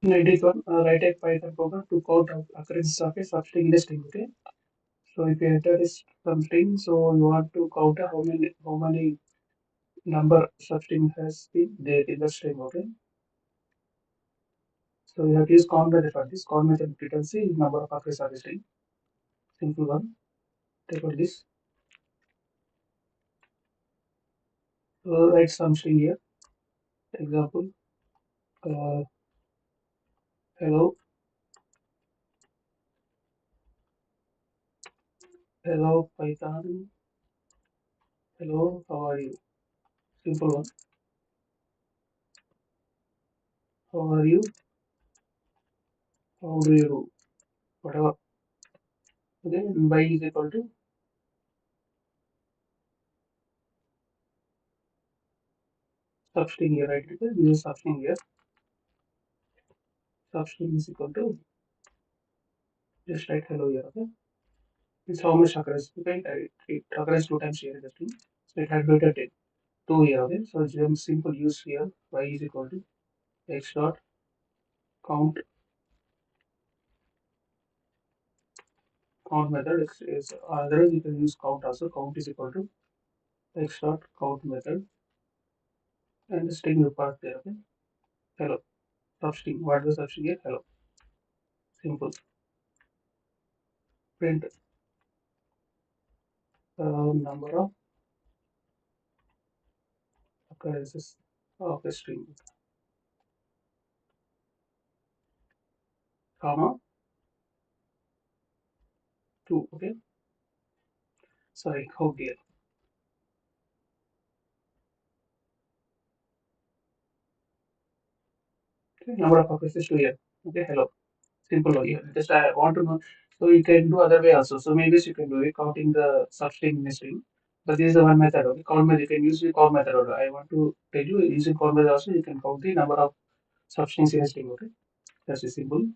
90th one, write a Python program to count occurrences of a substring in a string. Okay. So if you enter this something, so you want to count how many number substring has been there in the string. Okay. So you have to use count method for this. Count method returns the number of occurrences of a string. Simple one. Take out this. So write some string here. Example. Uh, hello, hello Python. Hello, how are you? Simple one. How are you? How do you do? Whatever. Okay. And y is equal to substring here, right? Because this is substring here. Substring is equal to just write hello here. Okay. It's how much occurs. Okay. It occurs two times here in the string. So it had better take two here. Okay. So it's simple use here. Y is equal to x dot count count method is otherwise you can use count also. Count is equal to x dot count method and the string you pass there. Okay. Hello. Substring. What is the substring here? Hello. Simple. Print number of occurrences of a string, comma 2. Okay. Sorry. How dear. Okay. Number of occurrences to here. Okay. Hello. Simple one here. Just I want to know. So you can do other way also. So maybe you can do it counting the substring in a string. But this is the one method. Okay. Count method. You can use the count method. Also. I want to tell you using count method also you can count the number of substrings in a string. Okay. That's simple.